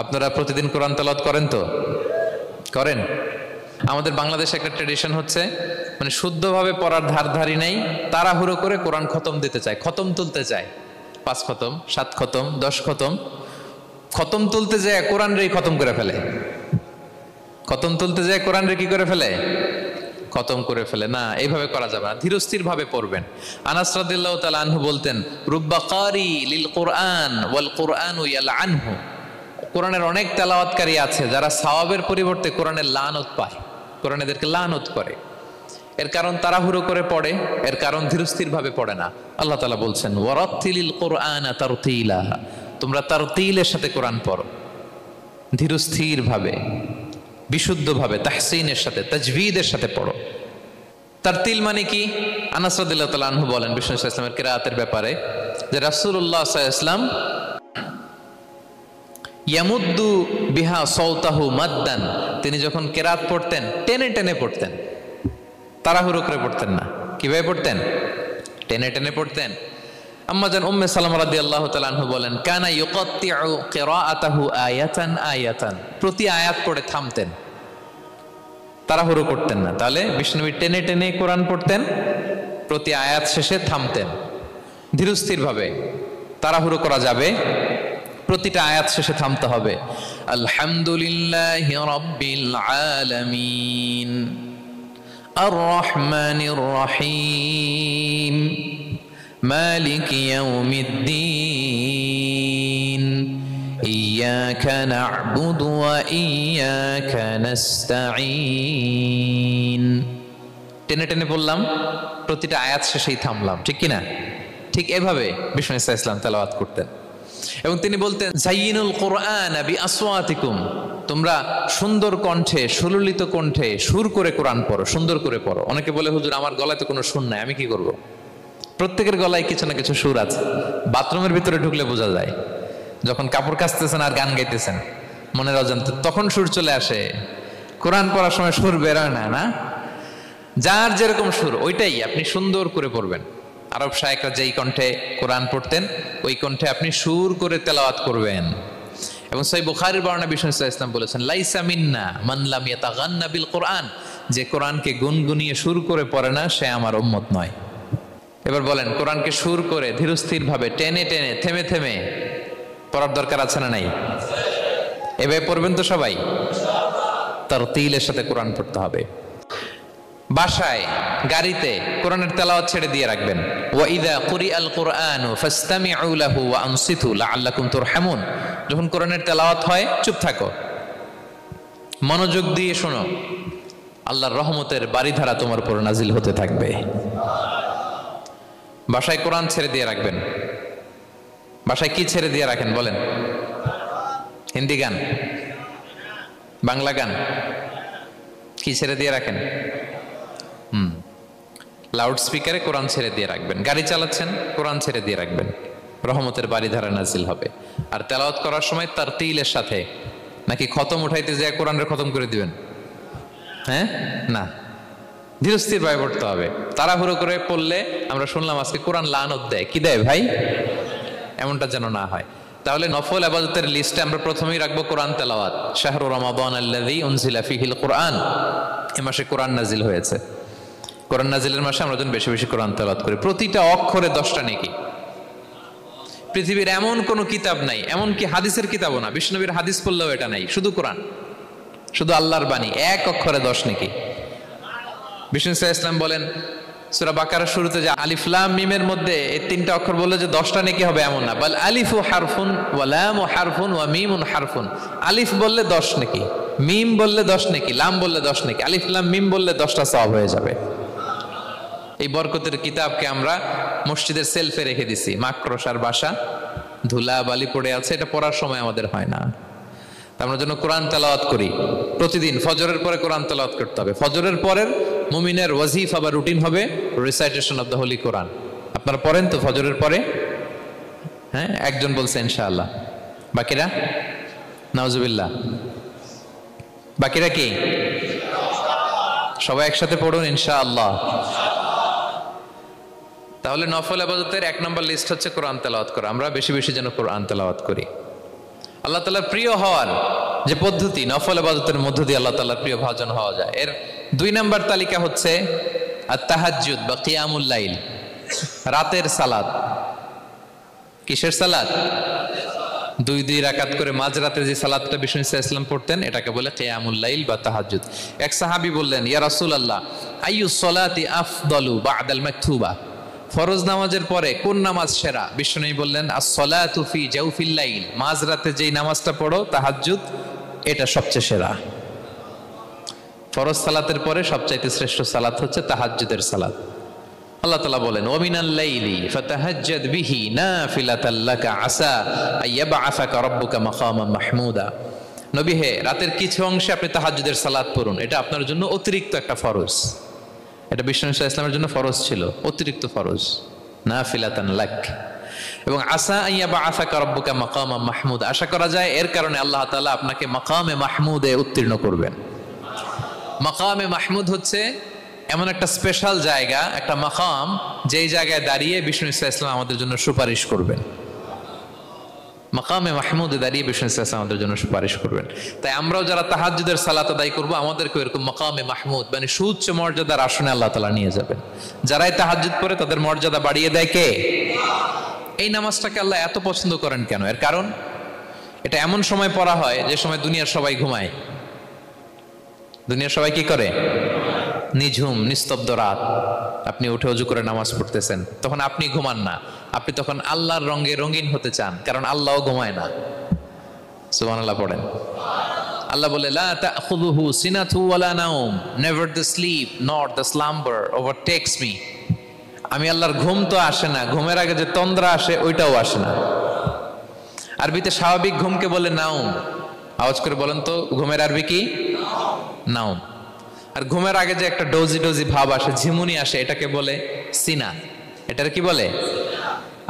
আপনারা প্রতিদিন কোরআন তেলাওয়াত করেন তো? করেন? আমাদের বাংলাদেশে একটা ট্র্যাডিশন হচ্ছে, মানে শুদ্ধভাবে পড়ার ধারধারি নেই, তাড়াহুড়ো করে কোরআন খতম দিতে চায়, খতম তুলতে চায়, 5 খতম 7 খতম 10 খতম, খতম তুলতে যায় কোরআন রে খতম করে ফেলে, খতম তুলতে যায় কোরআন রে কি করে ফেলে, খতম করে ফেলে। না, এইভাবে করা যাবে না, ধীরস্থির ভাবে পড়বেন। আনাস রাদিয়াল্লাহু তাআলা আনহু বলতেন রুব্বা কারি লিল কোরআন ওয়াল কোরআনু ইয়ালআনহু, কোরআনের অনেক তেলাওয়াতকারী আছে যারা সওয়াবের পরিবর্তে কোরআনের লানত পায়, কোরআন এদেরকে লানত করে। এর কারণ তাড়াহুড়ো করে পড়ে, এর কারণ ধীরস্থির ভাবে পড়ে না। আল্লাহ তাআলা বলছেন ওয়ারাত্তিলিল কোরআনা তারতিলা, তোমরা তারতিলের সাথে কোরআন পড়ো, ধীরস্থির ভাবে, বিশুদ্ধ ভাবে, তাহসিনের সাথে, তাজবিদের সাথে পড়ো। তারতিল মানে কি? আনাস রাদিয়াল্লাহু তাআলা আনহু বলেন বিষ্ণু সাল্লাল্লাহু আলাইহি ওয়াসাল্লামের কিরাআতের ব্যাপারে যে রাসূলুল্লাহ সাল্লাল্লাহু আলাইহি ওয়াসাল্লাম ইয়ামুদ্দু বিহা সাওতাহু মাদ্দান, তিনি যখন কিরাত পড়তেন টেনে টেনে পড়তেন, তাড়াহুড়ো করে পড়তেন না। কিভাবে পড়তেন? টেনে টেনে পড়তেন। আম্মা জান উম্মে সালামা রাদিয়াল্লাহু তাআলা আনহা বলেন কানা ইউকাত্তিউ কিরাআতাহু আয়াতান আয়াতান, প্রতি আয়াত পড়ে থামতেন, তাড়াহুড়ো করতেন না। তাহলে বিষ্ণুবী টেনে টেনে কোরআন পড়তেন, প্রতি আয়াত শেষে থামতেন, ধীরস্থির ভাবে, তাড়াহুড়ো করা যাবে, প্রতিটা আয়াত শেষে থামতে হবে। আলহামদুলিল্লাহি রাব্বিল আলামিন আর রহমানির রহিম মালিকি ইয়াউমিদ্দিন ইয়্যাকা না'বুদু ওয়া ইয়্যাকা নাস্তাঈন। টেনে টেনে বললাম, প্রতিটা আয়াত শেষেই থামলাম, ঠিক কিনা? ঠিক এভাবে বিষ্ণু ইসা ইসলাম তেলাওয়াত করতেন। এবং তিনি বলতেন জাইয়িনুল কোরআন বিআসওয়াতিকুম, তোমরা সুন্দর কণ্ঠে, সুললিত কণ্ঠে সুর করে কোরআন পড়ো, সুন্দর করে পড়ো। অনেকে বলে হুজুর আমার গলায় তো কোনো সুর নাই, আমি কি করব? প্রত্যেকের গলায় কিছু না কিছু সুর আছে। বাথরুমের ভিতরে ঢুকলে বোঝা যায়, যখন কাপড় কাচতেছেন আর গান গাইতেছেন মনের অজান্তে, তখন সুর চলে আসে। কোরআন পড়ার সময় সুর বেরোয় না, না? যার যেরকম সুর ওইটাই আপনি সুন্দর করে পড়বেন। আরব শায়েখরা যেই কণ্ঠে কোরআন পড়তেন ওই কণ্ঠে আপনি সুর করে তেলাওয়াত করবেন। এবং সহিহ বুখারীর বর্ণনা বিষ্ণু সাল্লাল্লাহু আলাইহি ওয়াসাল্লাম বলেছেন লাইসা মিন্না মান লাম ইয়াতাগান্না বিল কোরআন, যে কোরআনকে গুনগুনিয়ে সুর করে পড়ে না সে আমার উম্মত নয়। এবার বলেন, কোরআনকে সুর করে ধীরস্থির ভাবে, টেনে টেনে, থেমে থেমে পড়ার দরকার আছে না নাই? এভাবে পড়বেন তো সবাই? তারতিলের সাথে কোরআন পড়তে হবে। বাসায়, গাড়িতে কোরআনের তেলাওয়াত ছেড়ে দিয়ে রাখবেন। ওয়া ইযা কুরিআল কুরআনু ফাসতামিউ লাহু ওয়া আনসিতু লাআল্লাকুম তুরহামুন, যখন কোরআনের তেলাওয়াত হয় চুপ থাকো, মনোযোগ দিয়ে শোনো, আল্লাহর রহমতের বারিধারা তোমার উপর নাজিল হতে থাকবে। বাসায় কোরআন ছেড়ে দিয়ে রাখবেন। বাসায় কি ছেড়ে দিয়ে রাখেন বলেন? হিন্দি গান, বাংলা গান, কি ছেড়ে দিয়ে রাখেন? লাউড স্পিকারে কোরআন ছেড়ে দিয়ে রাখবেন। গাড়ি চালাচ্ছেন, কোরআন ছেড়ে দিয়ে রাখবেন, রহমতের বারিধারা নাজিল হবে। আর তেলাওয়াত করার সময় তারতিলের সাথে, নাকি খতম উঠাইতে যায় কোরআনের খতম করে দিবেন? হ্যাঁ, না, ধীরস্থির ভাবে পড়তে হবে। তাড়াহুড়ো করে পড়লে আমরা শুনলাম আজকে কোরআন লানত দেয়। কি দেয় ভাই? এমনটা যেন না হয়। তাহলে নফল ইবাদতের লিস্টে আমরা প্রথমেই রাখবো কোরআন তেলাওয়াত। শাহরু রমাদান আল্লাযী উনজিলা ফীহিল কোরআন, এই মাসে কোরআন নাজিল হয়েছে। কোরআন নাজিলের মাসে আমরা যেন বেশি বেশি কোরআন তেলাওয়াত করি। প্রতিটা অক্ষরে 10টা নেকি। পৃথিবীর এমন কোন কিতাব নাই, এমনকি হাদিসের কিতাবও না, বিষ্ণুবীর হাদিস পড়লেও এটা নাই, শুধু কোরআন, শুধু আল্লাহর বাণী, এক অক্ষরে 10 নেকি। বিষ্ণু সাল্লাল্লাহু আলাইহি ওয়াসাল্লাম বলেন সূরা বাকারার শুরুতে যে আলিফ লাম মিমের মধ্যে এই 3টা অক্ষর বললে যে 10টা নেকি হবে এমন না, বল আলিফু হারফুন ওয়া লামু হারফুন ওয়া মিমুন হারফুন। আলিফ বললে 10 নেকি, মিম বললে 10 নেকি, লাম বললে 10 নেকি, আলিফ লাম মিম বললে 10টা সওয়াব হয়ে যাবে। এই বরকতের কিতাবকে আমরা মসজিদের সেলফে রেখে দিছি। মাকড়সার বাসা, ধুলা বালি পড়ে আছে, এটা পড়ার সময় আমাদের হয় না। আমরা যেন কোরআন তেলাওয়াত করি প্রতিদিন। ফজরের পরে কোরআন তেলাওয়াত করতে হবে, ফজরের পরের মুমিনের ওয়াজিফা বা রুটিন হবে রিসাইটেশন অফ দ্য হোলি কোরআন। আপনারা পড়েন তো ফজরের পরে? হ্যাঁ, একজন বলছে ইনশাআল্লাহ, বাকিরা নাউজুবিল্লাহ, বাকিরা কি? সবাই একসাথে পড়ুন ইনশাআল্লাহ। তাহলে নফল ইবাদতের 1 নম্বর লিস্ট হচ্ছে কোরআন তেলাওয়াত করা। আমরা বেশি বেশি যেন কোরআন তেলাওয়াত করি। আল্লাহ তাআলার প্রিয় হওয়ার যে পদ্ধতি, নফল ইবাদতের মধ্য দিয়ে আল্লাহ তাআলার প্রিয় ভাজন হওয়া যায়। এর 2 নম্বর তালিকা হচ্ছে আত-তাহাজ্জুদ বা কিয়ামুল লাইল, রাতের সালাত। কিসের সালাত? 2 রাকাত করে মাঝরাতে যে সালাতটা বিষ্ণু সাল্লাল্লাহু আলাইহি ওয়াসাল্লাম পড়তেন এটাকে বলে কিয়ামুল লাইল বা তাহাজ্জুদ। এক সাহাবী বললেন, ইয়া রাসূলুল্লাহ, আইয়ুস সালাতি আফদালু বা'দাল মাকতুবা, ফরজ নামাজের পরে কোন নামাজ সেরা? বিষ্ণু বললেন, আস-সালাতু ফি জাওফিল লাইল, মাঝরাতে যেই নামাজটা পড়ো তাহাজ্জুদ, এটা সবচেয়ে সেরা। ফরজ সালাতের পরে সবচাইতে শ্রেষ্ঠ সালাত হচ্ছে তাহাজ্জুদের সালাত। আল্লাহ তাআলা বলেন, ওয়া মিনাল লাইলি ফাতাহাজ্জাদ বিহি নাফিলাতাল লাকা আসা আইয়াবআসাকা রাব্বুকা মাকামান মাহমুদা। নবী হে, রাতের কিছু অংশে আপনি তাহাজ্জুদের সালাত পড়ুন, এটা আপনার জন্য অতিরিক্ত একটা ফরজ। এটা বিষ্ণু সাল্লাল্লাহু আলাইহি ওয়াসাল্লামের জন্য ফরজ ছিল, অতিরিক্ত ফরজ, নাফিলাতান লাক। এবং আসা আইয়াবআসাকা রাব্বুকা মাকামান মাহমুদা, আশা করা যায় এর কারণে আল্লাহ তাআলা আপনাকে মাকামে মাহমুদে উত্তীর্ণ করবেন। মাকামে মাহমুদ হচ্ছে এমন একটা স্পেশাল জায়গা, একটা মাকাম, যেই জায়গায় দাঁড়িয়ে বিষ্ণু সাল্লাল্লাহু আলাইহি ওয়াসাল্লাম আমাদের জন্য সুপারিশ করবেন। মাকামে মাহমুদে দাঁড়িয়ে বিষ্ণু সাল্লাল্লাহু আলাইহি ওয়াসাল্লাম আমাদের জন্য সুপারিশ করবেন। তাই আমরাও যারা তাহাজ্জুদের সালাত আদায় করব, আমাদেরকে এরকম মাকামে মাহমুদ মানে সুউচ্চ মর্যাদার আসনে আল্লাহ তাআলা নিয়ে যাবেন। যারাই তাহাজ্জুদ পড়ে তাদের মর্যাদা বাড়িয়ে দেয় কে? এই নামাজটাকে আল্লাহ এত পছন্দ করেন কেন? এর কারণ, এটা এমন সময় পড়া হয় যে সময় দুনিয়ার সবাই ঘুমায়। দুনিয়ার সবাই কি করে? নিঝুম নিস্তব্ধ রাত, আপনি উঠে ওযু করে নামাজ পড়তেছেন, তখন আপনি ঘুমান না, আপনি তখন আল্লাহর রঙে রঙিন হতে চান, কারণ আল্লাহও ঘুমায় না। সুবহানাল্লাহ পড়েন। আল্লাহ বলে, লা তাখুযুহু সিনাতু ওয়ালা নাওম, never the sleep not the slumber overtakes me. আমি আল্লাহর ঘুম তো আসে না, ঘুমের আগে যে তন্দ্রা আসে ওইটাও আসে না। আরবিতে স্বাভাবিক ঘুমকে বলে নাওম। আওয়াজ করে বলেন তো, ঘুমের আরবি কি? নাওম। আর ঘুমের আগে যে একটা ডোজি ডোজি ভাব আসে, ঝিমুনি আসে, এটাকে বলে সিনা। এটার কি বলে?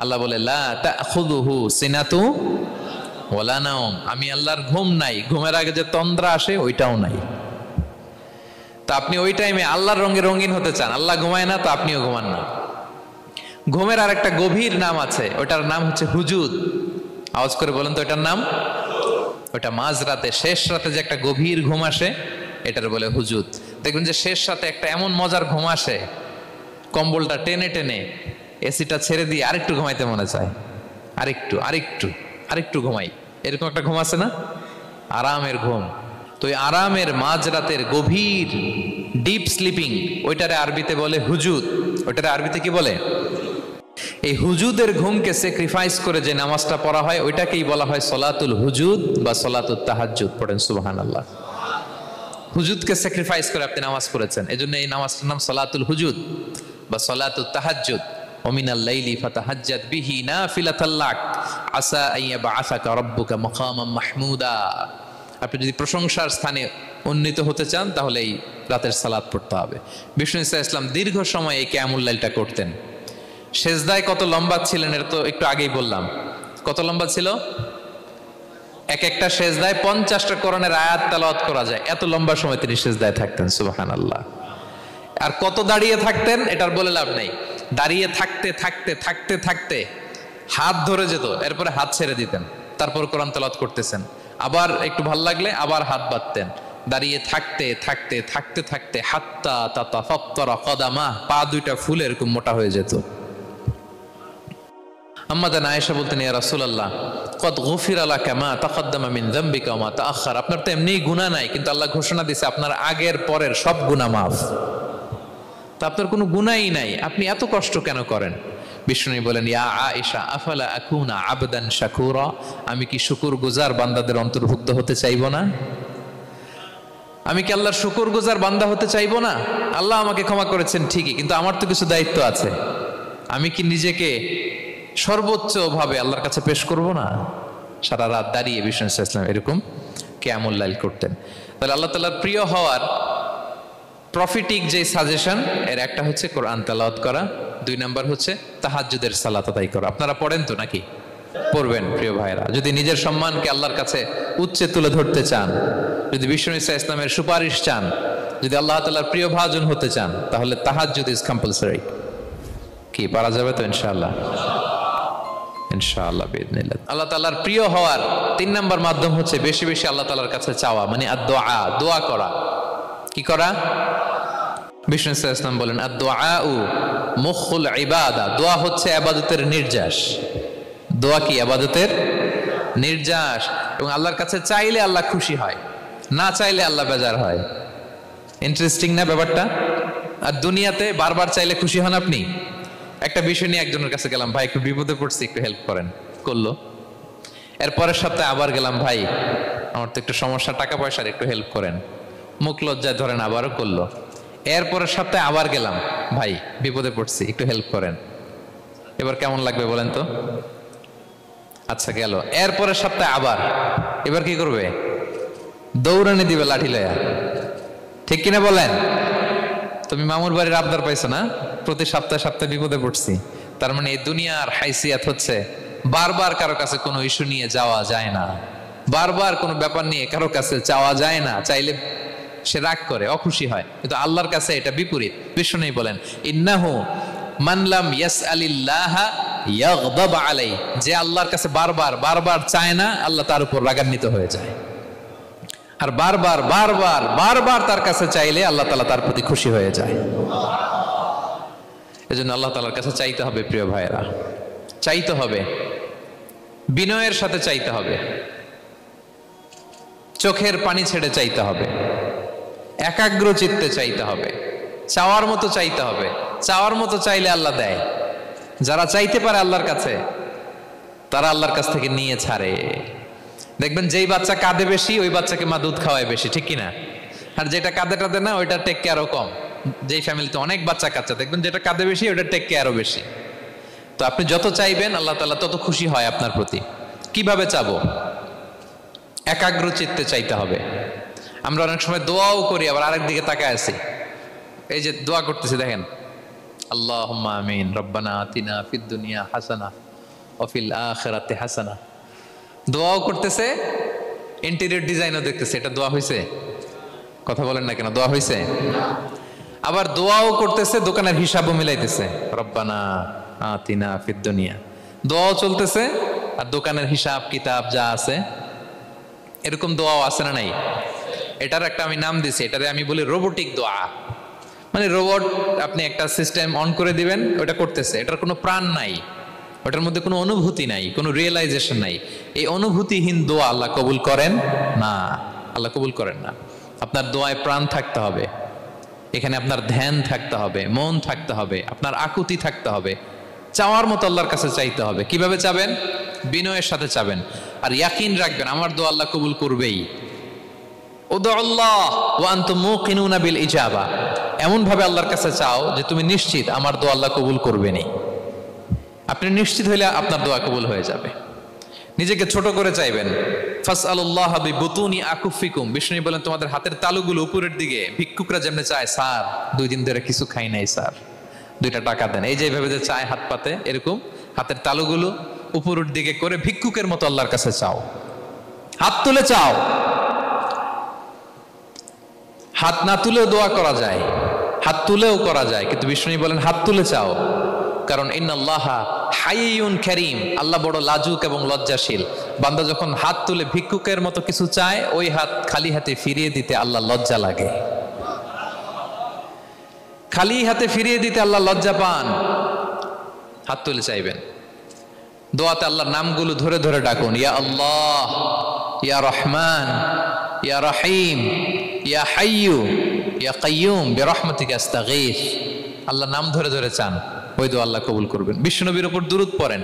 আল্লাহ বলে, লা তাখুযুহু সিনাতু ওয়ালা নাওম, আমি আল্লাহর ঘুম নাই, ঘুমের আগে যে তন্দ্রা আসে ওইটাও নাই। তো আপনি ওই টাইমে আল্লাহর রঙে রঙিন হতে চান, আল্লাহ ঘুমায় না, তো আপনিও ঘুমান না। ঘুমের আর একটা গভীর নাম আছে, ওইটার নাম হচ্ছে হুজুদ। আওয়াজ করে বলেন তো ওইটার নাম? ওইটা মাঝরাতে, শেষ রাতে যে একটা গভীর ঘুম আসে, এটার বলে হুজুদ। দেখবেন যে শেষ রাতে একটা এমন মজার ঘুম আসে, কম্বলটা টেনে টেনে এসিটা ছেড়ে দিয়ে আরেকটু ঘুমাইতে মনে চায়, আরেকটু আরেকটু আরেকটু ঘুমাই, এরকম একটা ঘুম আছে না? আরামের ঘুম। তো এই আরামের মাঝরাতের গভীর ডিপ স্লিপিং, ওইটারে আরবিতে বলে হুজুদ। ওইটারে আরবিতে কি বলে? এই হুজুদের ঘুমকে স্যাক্রিফাইস করে যে নামাজটা পড়া হয় ওইটাকেই বলা হয় সলাতুল হুজুদ বা সলাতুত তাহাজ্জুদ। পড়েন সুবহানাল্লাহ। হুজুদকে স্যাক্রিফাইস করে আপনি নামাজ পড়েছেন, এজন্য এই নামাজটার নাম সলাতুল হুজুদ বা সলাতুত তাহাজ্জুদ। ওমিনাল লাইলি ফাতাহাজ্জাদ বিহি নাফিলাতাল লাক আসা আইয়াবআসাকা রাব্বুকা মাকামান মাহমুদা। আপনি যদি প্রশংসার স্থানে উন্নীত হতে চান তাহলে এই রাতের সালাত পড়তে হবে। বিষ্ণু সাল্লাল্লাহু আলাইহি ওয়াসাল্লাম দীর্ঘ সময় এই কিয়ামুল লাইলটা করতেন। সেজদায় কত লম্বা ছিলেন এটা তো একটু আগেই বললাম। কত লম্বা ছিল? এক একটা সেজদায় 50টা কোরআনের আয়াত তেলাওয়াত করা যায়, এত লম্বা সময় তিনি সেজদায় থাকতেন। সুবহানাল্লাহ। আর কত দাঁড়িয়ে থাকতেন এটার বলে লাভ নেই। দাঁড়িয়ে থাকতে থাকতে থাকতে থাকতে হাত ধরে যেত, এরপরে হাত ছেড়ে দিতেন, তারপর কোরআন তেলাওয়াত করতেছেন। আবার একটু ভাল লাগলে আবার হাত বাঁধতেন। দাঁড়িয়ে থাকতে থাকতে থাকতে থাকতে হাত্তা তাতাফাত্তারা কদামা, পা দুইটা ফুলে এরকম মোটা হয়ে যেত। আম্মা জান আয়েশা বলতেন, ইয়া রাসূলুল্লাহ কদ গুফিরা লাকা মা তাকদ্দামা মিন যামবিকা ওয়া মা তাআখার। আপনার তো এমনিই গুনাহ নাই, কিন্তু আল্লাহ ঘোষণা দিয়েছে আপনার আগের পরের সব গুনাহ মাফ। তো আপনার কোনো গুনাহই নাই, আপনি এত কষ্ট কেন করেন? বিষ্ণু বলেন, ইয়া আয়েশা আফালা আকুনা আবদান শাকুরা, আমি কি শুকরগুজার বান্দাদের অন্তর্ভুক্ত হতে চাইবো না? আমি কি আল্লাহর শুকরগুজার বান্দা হতে চাইবো না? আল্লাহ আমাকে ক্ষমা করেছেন ঠিকই, কিন্তু আমার তো কিছু দায়িত্ব আছে। আমি কি নিজেকে সর্বোচ্চ ভাবে আল্লাহর কাছে পেশ করব না? সারা রাত দাঁড়িয়ে বিষ্ণু সাল্লাল্লাহু আলাইহি ওয়াসাল্লাম এরকম কিয়ামুল লাইল করতেন। তাহলে আল্লাহ তাআলার প্রিয় হওয়ার প্রফিটিক যে সাজেশন এর একটা হচ্ছে কোরআন তেলাওয়াত করা, 2 নাম্বার হচ্ছে তাহাজ্জুদের সালাত আদায় করা। আপনারা পড়েন তো নাকি? পড়বেন প্রিয় ভাইরা। যদি নিজের সম্মানকে আল্লাহর কাছে উচ্চে তুলে ধরতে চান, যদি বিষ্ণু ঈসা ইসলামের সুপারিশ চান, যদি আল্লাহ তাআলার প্রিয় ভাজন হতে চান, তাহলে তাহাজ্জুদ ইজ কম্পালসরি। কি পারা যাবে তো ইনশাআল্লাহ? ইনশাআল্লাহ বিইذنিল্লাহ। আল্লাহ তাআলার প্রিয় হওয়ার 3 নাম্বার মাধ্যম হচ্ছে বেশি বেশি আল্লাহ তাআলার কাছে চাওয়া, মানে আদ-দুআ, দোয়া করা। কি করা? বিষ্ণু ঈসা ইসলাম বলেন আদ-দুআউ মুখুল ইবাদা, দোয়া হচ্ছে ইবাদতের নির্যাস। দোয়া কি? ইবাদতের নির্যাস। এবং আল্লাহর কাছে চাইলে আল্লাহ খুশি হয়, না চাইলে আল্লাহ বেজার হয়। ইন্টারেস্টিং না ব্যাপারটা? আর দুনিয়াতে বারবার চাইলে খুশি হন আপনি? একটা বিষয় নিয়ে একজনের কাছে গেলাম, ভাই একটু বিপদে পড়ছি, একটু হেল্প করেন, করলো। এরপরের সপ্তাহে আবার গেলাম, ভাই আমার তো একটু সমস্যা, টাকা পয়সার, একটু হেল্প করেন, মুখ লজ্জায় ধরেন, আবারও করলো। এরপরের সপ্তাহে আবার গেলাম, ভাই বিপদে পড়ছি, একটু হেল্প করেন। এবার কেমন লাগবে বলেন তো? আচ্ছা গেল। এরপরের সপ্তাহে আবার, এবার কি করবে? দৌড়ানি দিবে লাঠি লয়া, ঠিক কিনা বলেন? তুমি মামুর বাড়ির আবদার পাইছো না, প্রতি সপ্তাহে সপ্তাহে বিপদে পড়ছি। তার মানে এই দুনিয়ার হাইসিয়াত হচ্ছে বারবার কারো কাছে কোনো ইস্যু নিয়ে যাওয়া যায় না, বারবার কোনো ব্যাপার নিয়ে কারো কাছে চাওয়া যায় না। চাইলে সে রাগ করে, অখুশি হয়। কিন্তু আল্লাহর কাছে এটা বিপরীত। বিষ্ণু বলেন ইন্নাহু মান লাম ইয়াসআলিল্লাহা ইয়াগদাব আলাইহি, যে আল্লাহর কাছে বারবার বারবার চায় না, আল্লাহ তার উপর রাগান্বিত হয়ে যায়। আর বারবার বারবার বারবার তার কাছে চাইলে আল্লাহ তাআলা তার প্রতি খুশি হয়ে যায়। এজন্য আল্লাহ তাআলার কাছে চাইতে হবে প্রিয় ভাইরা, চাইতে হবে, বিনয়ের সাথে চাইতে হবে, চোখের পানি ছেড়ে চাইতে হবে, একাগ্র চিত্তে চাইতে হবে, চাওয়ার মতো চাইতে হবে। চাওয়ার মতো চাইলে আল্লাহ দেয়। যারা চাইতে পারে আল্লাহর কাছে, তারা আল্লাহর কাছ থেকে নিয়ে ছাড়ে। দেখবেন যেই বাচ্চা কাঁদে বেশি, ওই বাচ্চাকে মা দুধ খাওয়ায় বেশি, ঠিক কিনা? আর যেটা কাঁদে টাদে না, ওইটা টেক কেয়ারও কম। যেই ফ্যামিলিতে অনেক বাচ্চা কাচ্চা, দেখবেন যেটা কাঁদে বেশি, ওইটা টেক কেয়ারও বেশি। তো আপনি যত চাইবেন আল্লাহ তাআলা তত খুশি হয় আপনার প্রতি। কিভাবে চাবো? একাগ্র চিত্তে চাইতে হবে। আমরা অনেক সময় দোয়াও করি, আবার আরেক দিকে তাকায় আছি। এই যে দোয়া করতেছি, দেখেন আল্লাহুম্মা আমিন, রব্বানা আতিনা ফিদ দুনিয়া হাসানা ওয়া ফিল আখিরাতি হাসানা। দোয়াও করতেছে, ইন্টেরিয়র ডিজাইনও দেখতেছে। এটা দোয়া হয়েছে? কথা বলেন না কেন? দোয়া হয়েছে? আবার দোয়াও করতেছে, দোকানের হিসাবও মিলাইতেছে, রব্বানা আতিনা ফিদ দুনিয়া। দোয়াও চলতেছে আর দোকানের হিসাব কিতাব যা আছে, এরকম দোয়াও আছে না নাই? এটার একটা আমি নাম দিছি, এটারে আমি বলি রোবোটিক দোয়া। মানে রোবট, আপনি একটা সিস্টেম অন করে দিবেন, ওটা করতেছে, এটার কোনো প্রাণ নাই, ওটার মধ্যে কোনো অনুভূতি নাই, কোনো রিয়েলাইজেশন নাই। এই অনুভূতিহীন দোয়া আল্লাহ কবুল করেন না, আল্লাহ কবুল করেন না। আপনার দোয়ায় প্রাণ থাকতে হবে, এখানে আপনার ধ্যান থাকতে হবে, মন থাকতে হবে, আপনার আকুতি থাকতে হবে, চাওয়ার মতো আল্লাহর কাছে চাইতে হবে। কিভাবে চাবেন? বিনয়ের সাথে চাবেন, আর ইয়াকিন রাখবেন আমার দোয়া আল্লাহ কবুল করবেই। উদুল্লাহ ওয়া আনতুম মুকিনুনা বিল ইজাবা, এমন ভাবে আল্লাহর কাছে চাও যে তুমি নিশ্চিত আমার দোয়া আল্লাহ কবুল করবেনই। আপনি নিশ্চিত হইলে আপনার দোয়া কবুল হয়ে যাবে। নিজেকে ছোট করে চাইবেন। ফাসআলুল্লাহ বিবুতুনি আকুফিকুম, বিষ্ণু বলেন তোমাদের হাতের তালুগুলো উপরের দিকে। ভিক্ষুকরা যেমনে চায়, স্যার 2 দিন ধরে কিছু খাই নাই স্যার, 2টা টাকা দেন, এই যে এইভাবে যে চায় হাত পাতে, এরকম হাতের তালুগুলো উপরের দিকে করে ভিক্ষুকের মতো আল্লাহর কাছে চাও। হাত তুলে চাও, হাত না তুলেও দোয়া করা যায়, হাত তুলেও করা যায়, কিন্তু বিষ্ণু বলেন হাত তুলে চাও। কারণ ইন্নাল্লাহা হাইয়ুন কারীম, আল্লাহ বড় লাজুক এবং লজ্জাশীল। বান্দা যখন হাত তুলে ভিক্ষুকের মতো কিছু চায়, ওই হাত খালি হাতে ফিরিয়ে দিতে আল্লাহ লজ্জা লাগে। খালি হাতে ফিরিয়ে দিতে আল্লাহ লজ্জা পান। হাত তুলে চাইবেন। দোয়াতে আল্লাহর নামগুলো ধরে ধরে ডাকুন, ইয়া আল্লাহ, ইয়া রহমান, ইয়া রহিম, ইয়া হাইয়ু, ইয়া কাইয়ুম বিরহমাতিকা আস্তাগীথ। আল্লাহর নাম ধরে ধরে চান, ওই দোয়া আল্লাহ কবুল করবেন। বিশ্বনবীর উপর দুরূদ পড়েন,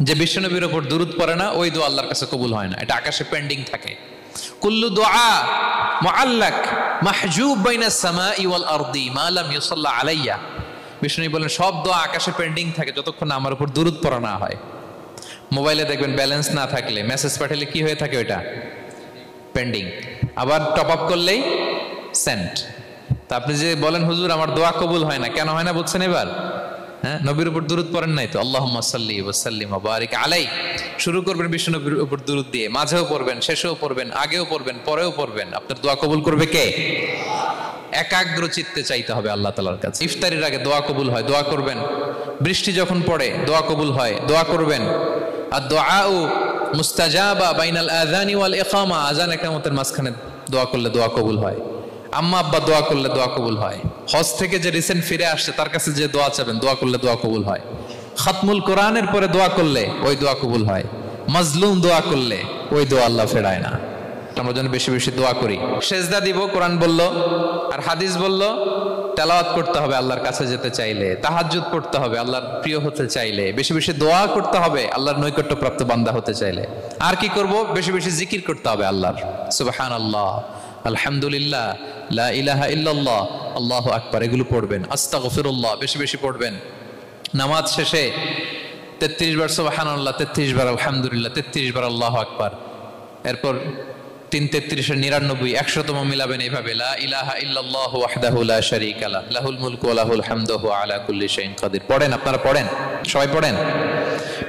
যে বিশ্বনবীর উপর দুরূদ পড়ে না, ওই দোয়া আল্লাহর কাছে কবুল হয় না, এটা আকাশে পেন্ডিং থাকে। কুল্লু দুআ মুআল্লাক মাহজুব বাইনাস সামাই ওয়াল আরদি মা লাম ইউসাল্লা আলাইয়া। বিষ্ণু বলেন সব দোয়া আকাশে পেন্ডিং থাকে যতক্ষণ না আমার উপর দুরূদ পড়া না হয়। মোবাইলে দেখবেন ব্যালেন্স না থাকলে, মেসেজ পাঠালে কি হয়ে থাকে, ওইটা পেন্ডিং, আবার টপ আপ করলেই সেন্ট। তা আপনি যে বলেন হুজুর আমার দোয়া কবুল হয় না, কেন হয় না বলছেন এবার? হ্যাঁ, নবীর উপর দুরূদ পড়েন নাই তো? আল্লাহুম্মা সাল্লি ওয়া সাল্লিম ওয়া বারিক আলাই। শুরু করবেন বিশ্ব নবীর উপর দুরূদ দিয়ে, মাঝেও পড়বেন, শেষেও পড়বেন, আগেও পড়বেন, পরেও পড়বেন। আপনার দোয়া কবুল করবে কে? একাগ্র চিত্তে চাইতে হবে আল্লাহ তাআলার কাছে। ইফতারির আগে দোয়া কবুল হয়, দোয়া করবেন। বৃষ্টি যখন পড়ে দোয়া কবুল হয়, দোয়া করবেন। আর দুআউ মুস্তাজাবা বাইনাল আযানি ওয়াল ইকামা, আযান ইকামতের মাঝখানে দোয়া করলে দোয়া কবুল হয়। আম্মা আব্বা দোয়া করলে দোয়া কবুল হয়। হজ থেকে যে রিসেন্ট ফিরে আসছে তার কাছে যে দোয়া চাবেন, দোয়া করলে দোয়া কবুল হয়। খাতমুল কোরআনের পরে দোয়া করলে ওই দোয়া কবুল হয়। মাজলুম দোয়া করলে ওই দোয়া আল্লাহ ফেরায় না। আমরা যেন বেশি বেশি দোয়া করি। সেজদা দিব, কোরআন বলল আর হাদিস বলল। তেলাওয়াত করতে হবে আল্লাহর কাছে যেতে চাইলে, তাহাজ্জুদ পড়তে হবে আল্লাহর প্রিয় হতে চাইলে, বেশি বেশি দোয়া করতে হবে আল্লাহর নৈকট্যপ্রাপ্ত বান্দা হতে চাইলে। আর কি করব? বেশি বেশি জিকির করতে হবে আল্লাহর। সুবহানাল্লাহ, আলহামদুলিল্লাহ, লা ইলাহা ইল্লাল্লাহ, আল্লাহু আকবার, এগুলো পড়বেন। আস্তাগফিরুল্লাহ বেশি বেশি পড়বেন। নামাজ শেষে 33 বার সুবহানাল্লাহ, 33 বার আলহামদুলিল্লাহ, 33 বার আল্লাহু আকবার। এরপর 3 33 99 100তম মিলাবেন এইভাবে, লা ইলাহা ইল্লাল্লাহু ওয়াহদাহু লা শারীকা লাহু লাহুল মুলকু ওয়া লাহুল হামদু ওয়া আলা কুল্লি শাইইন কাদির। পড়েন, আপনারা পড়েন, সবাই পড়েন।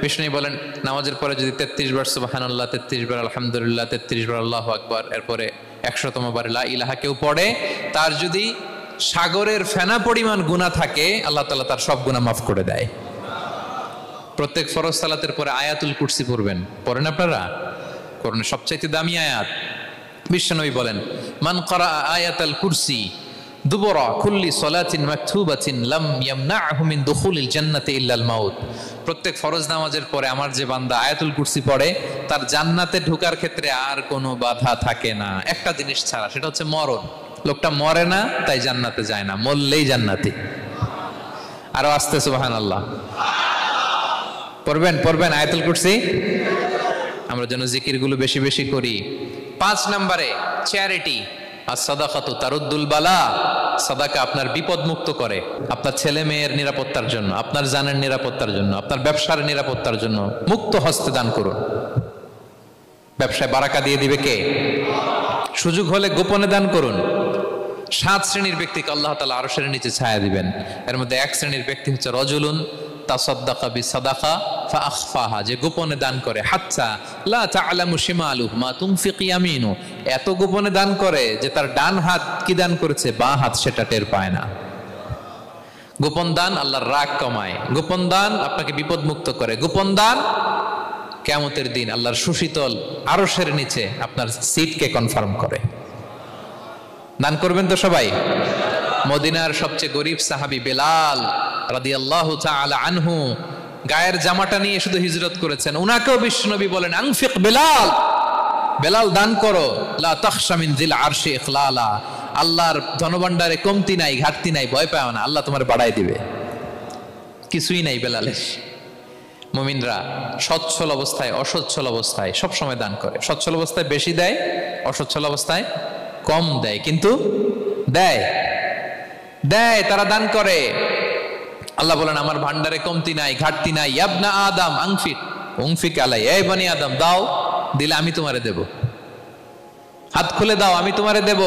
বিষ্ণু বলেন নামাজের পরে যদি 33 বার সুবহানাল্লাহ, 33 বার আলহামদুলিল্লাহ, 33 বার আল্লাহু আকবার, এরপরে 100তম বার লা ইলাহা কেউ পড়ে, তার যদি সাগরের ফেনা পরিমাণ গুনাহ থাকে আল্লাহ তাআলা তার সব গুনাহ মাফ করে দেয়। প্রত্যেক ফরজ সালাতের পরে আয়াতুল কুরসি পড়বেন। পড়েন আপনারা? কোরআনের সবচাইতে দামি আয়াত। বিশ্বনবী বলেন মান ক্বারা আয়াতাল কুরসি দুবরা কুল্লি সালাতিন মাকতুবাতিন লাম ইয়ামনাহু মিন দুখুলিল জান্নাতি ইল্লাল মাউত। প্রত্যেক ফরজ নামাজের পরে আমার যে বান্দা আয়াতুল কুরসি পড়ে তার জান্নাতে ঢোকার ক্ষেত্রে আর কোনো বাধা থাকে না, একটা জিনিস ছাড়া, সেটা হচ্ছে মরণ। লোকটা মরে না তাই জান্নাতে যায় না, মরলেই জান্নাতি। আরো আস্তে সুবহানাল্লাহ পড়বেন, পড়বেন আয়াতুল কুরসি। আমরা যেন জিকিরগুলো বেশি বেশি করি। 5 নম্বরে চ্যারিটি। as-সাদাকাতু তারুদ্দুল বালা। সাদাকা আপনার বিপদ মুক্ত করে, আপনার ছেলে মেয়ের নিরাপত্তার জন্য, আপনার জানের নিরাপত্তার জন্য, আপনার ব্যবসার নিরাপত্তার জন্য মুক্ত হস্তে দান করুন। ব্যবসায় বারাকা দিয়ে দিবে কে? সুযোগ হলে গোপনে দান করুন। 7 শ্রেণীর ব্যক্তিকে আল্লাহ তাআলা আরশের নিচে ছায়া দিবেন। এর মধ্যে 1 শ্রেণীর ব্যক্তি হচ্ছে রজুলুন তাসাদ্দাকা বিসাদাকা ফাআখফাহা, যে গোপনে দান করে। হাত্তা লা তা'লামু শিমালুহু মা তুনফিকু ইয়ামিনু, এত গোপনে দান করে যে তার ডান হাত কি দান করেছে বাঁ হাত সেটা টের পায় না। গোপন দান আল্লাহর রাগ কমায়, গোপন দান আপনাকে বিপদ মুক্ত করে, গোপন দান কিয়ামতের দিন আল্লাহর সুশীতল আরশের নিচে আপনার সিটকে কনফার্ম করে। দান করবেন তো সবাই? মদিনার সবচেয়ে গরিব সাহাবী বেলাল রাদিয়াল্লাহু তাআলা আনহু গায়ের জামাটা নিয়ে শুধু হিজরত করেছেন। উনাকেও বিশ্বনবী বলেন আনফিক বেলাল, বেলাল দান করো। লা তাখশা মিন যিল আরশি ইখলালা, আল্লাহর ধনভাণ্ডারে কমতি নাই, ঘাটতি নাই, ভয় পাও না, আল্লাহ তোমার বাড়াই দিবে। কিছুই নাই বেলালের। মুমিনরা সচ্ছল অবস্থায় অসচ্ছল অবস্থায় সব সময় দান করে। সচ্ছল অবস্থায় বেশি দেয়, অসচ্ছল অবস্থায় কম দেয়, কিন্তু দেয় দেয়, তারা দান করে। আল্লাহ বলেন আমার ভান্ডারে কমতি নাই, ঘাটতি নাই। ইয়াবনা আদম আনফিক উনফিক আলাই, এই বনি আদম দাও, দিলে আমি তোমারে দেব। হাত খুলে দাও, আমি তোমারে দেব।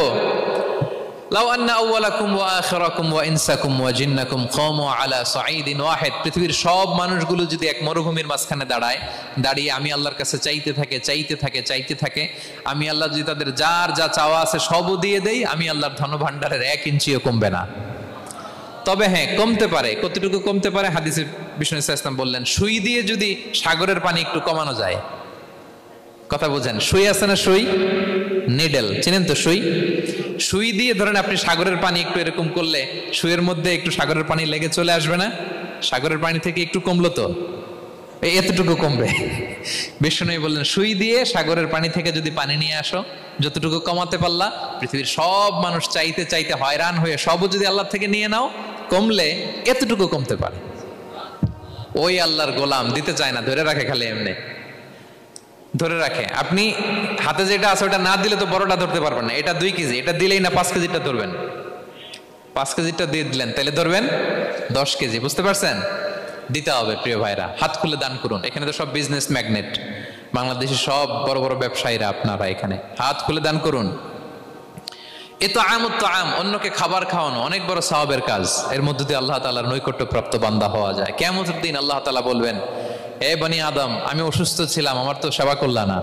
লাউ আন্না আউওয়ালাকুম ওয়া আখিরাকুম ওয়া ইনসাকুম ওয়া জিন্নাকুম কামু আলা সাঈদিন ওয়াহিদ, পৃথিবীর সব মানুষগুলো যদি এক মরুভূমির মাঝখানে দাঁড়ায়, দাঁড়িয়ে আমি আল্লাহর কাছে চাইতে থাকে চাইতে থাকে চাইতে থাকে, আমি আল্লাহ যদি তাদের যার যা চাওয়া আছে সবও দিয়ে দেই, আমি আল্লাহর ধনভাণ্ডারের 1 ইঞ্চিও কমবে না। তবে হ্যাঁ, কমতে পারে। কতটুকু কমতে পারে? হাদিসে বিষ্ণু ইসলাম বললেন সুই দিয়ে যদি সাগরের পানি একটু কমানো যায়। কথা বুঝেন? সুই আছে না, সুই নিডেল, চিনেন তো সুই? সুই দিয়ে ধরেন আপনি সাগরের পানি একটু এরকম করলে সুইয়ের মধ্যে একটু সাগরের পানি লেগে চলে আসবে না? সাগরের পানি থেকে একটু কমলো তো এতটুকু কমবে। বিষ্ণু বললেন সুই দিয়ে সাগরের পানি থেকে যদি পানি নিয়ে আসো, যতটুকু কমাতে পারলা, পৃথিবীর সব মানুষ চাইতে চাইতে হয়রান হয়ে সবও যদি আল্লাহ থেকে নিয়ে নাও, কমলে এতটুকু কমতে পারে। ওই আল্লাহর গোলাম দিতে চায় না, ধরে রাখে, খালি এমনি ধরে রাখে। আপনি হাতে যেটা আছে ওটা না দিলে তো বড়টা ধরতে পারবেন না। এটা 2 কেজি, এটা দিলেই না 5 কেজিটা ধরবেন। 5 কেজিটা দিয়ে দিলেন, তাহলে ধরবেন 10 কেজি। বুঝতে পারছেন? দিতে হবে প্রিয় ভাইরা, হাত খুলে দান করুন। এখানে তো সব বিজনেস ম্যাগনেট, বাংলাদেশের সব বড় বড় ব্যবসায়ীরা আপনারা এখানে, হাত খুলে দান করুন। ইতআমুত তাআম, অন্যকে খাবার খাওয়ানো অনেক বড় সওয়াবের কাজ। এর মধ্য দিয়ে আল্লাহ তাআলার নৈকট্যপ্রাপ্ত বান্দা হওয়া যায়। কিয়ামতের দিন আল্লাহ তাআলা বলবেন, হে বনি আদম, আমি অসুস্থ ছিলাম, আমার তো সেবা করলা না।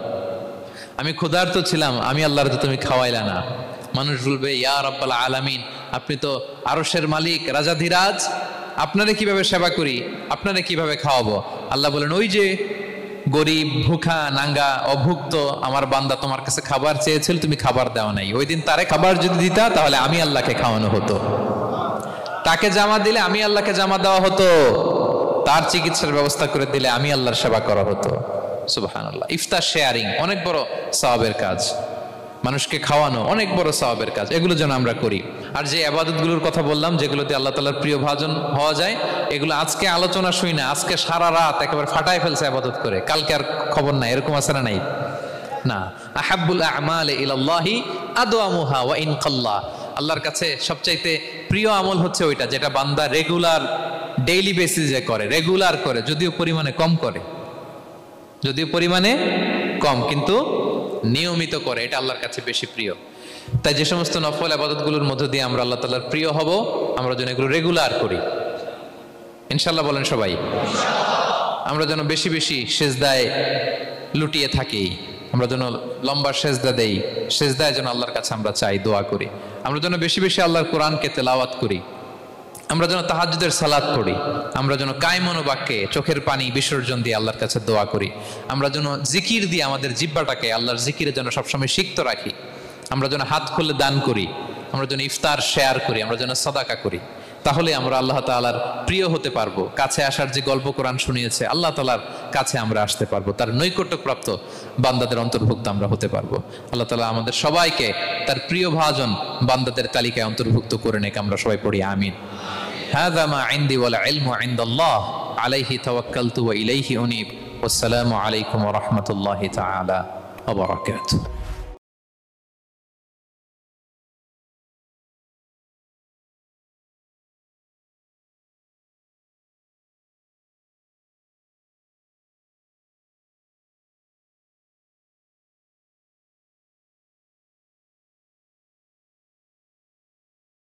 আমি ক্ষুধার্ত ছিলাম, আমি আল্লাহর তো তুমি খাওয়াইলা না। মানুষ বলবে, ইয়া রাব্বাল আলামিন, আপনি তো আরশের মালিক, রাজাধিরাজ, আপনারে কিভাবে সেবা করি, আপনারে কিভাবে খাওয়াবো? আল্লাহ বলেন, ওই যে গরিব, ভুখা, নাঙ্গা, অভুক্ত আমার বান্দা তোমার কাছে খাবার চেয়েছিল, তুমি খাবার দাও নাই। ওই দিন তারে খাবার যদি দিতা, তাহলে আমি আল্লাহকে খাওয়ানো হতো। তাকে জামা দিলে আমি আল্লাহকে জামা দেওয়া হতো। তার চিকিৎসার ব্যবস্থা করে দিলে আমি আল্লাহর সেবা করা হতো। সুবহানাল্লাহ। ইফতার শেয়ারিং অনেক বড় সওয়াবের কাজ। মানুষকে খাওয়ানো অনেক বড় সওয়াবের কাজ। এগুলো যেন আমরা করি। আর যে ইবাদতগুলোর কথা বললাম, যেগুলোতে আল্লাহ তাআলার প্রিয় ভাজন হওয়া যায়, এগুলো আজকে আলোচনা শুই না, আজকে সারা রাত একেবারে ফাটায় ফেলছে ইবাদত করে, কালকে আর খবর নাই, এরকম আছে না নাই? না। আহাব্বুল আ'মালি ইলাল্লাহি আদওয়ামুহা ওয়া ইন কাল্লা। আল্লাহর কাছে সবচাইতে প্রিয় আমল হচ্ছে ওইটা যেটা বান্দা রেগুলার, ডেইলি বেসিসে করে, রেগুলার করে, যদিও পরিমাণে কম করে, যদিও পরিমাণে কম, কিন্তু নিয়মিত করে, এটা আল্লাহর কাছে বেশি প্রিয়। তাই যে সমস্ত নফল ইবাদতগুলোর মধ্য দিয়ে আমরা আল্লাহ তাআলার প্রিয় হব, আমরা যেন এগুলো রেগুলার করি, ইনশাআল্লাহ। বলেন সবাই। আমরা যেন বেশি বেশি সেজদায় লুটিয়ে থাকি, আমরা যেন লম্বা সেজদা দেই, সেজদায় যেন আল্লাহর কাছে আমরা চাই, দোয়া করি। আমরা যেন বেশি বেশি আল্লাহর কোরআনকে তেলাওয়াত করি, আমরা যেন তাহাজ্জুদের সালাত পড়ি, আমরা যেন কায়মন বাক্যে চোখের পানি বিসর্জন দিয়ে আল্লাহর কাছে দোয়া করি, আমরা যেন জিকির দিয়ে আমাদের জিহ্বাটাকে আল্লাহর জিকিরে যেন সবসময় সিক্ত রাখি, আমরা যেন হাত খুলে দান করি, আমরা যেন ইফতার শেয়ার করি, আমরা যেন সাদাকা করি। তাহলে আমরা আল্লাহ তাআলার প্রিয় হতে পারবো। কাছে আসার যে গল্প কোরআন শুনিয়েছে, আল্লাহ তাআলার কাছে আমরা আসতে পারবো, তার নৈকট্যপ্রাপ্ত বান্দাদের অন্তর্ভুক্ত আমরা হতে পারবো। আল্লাহ তাআলা আমাদের সবাইকে তার প্রিয় ভাজন বান্দাদের তালিকায় অন্তর্ভুক্ত করে নেক। আমরা সবাই পড়ি আমিন। হাযা মা ইনদি ওয়াল ইলমু ইনদাল্লাহ আলাইহি তাওয়াক্কালতু ওয়া ইলাইহি উনীব। ওয়াসসালামু আলাইকুম ওয়া রাহমাতুল্লাহি তাআলা ওয়া বারাকাতুহু।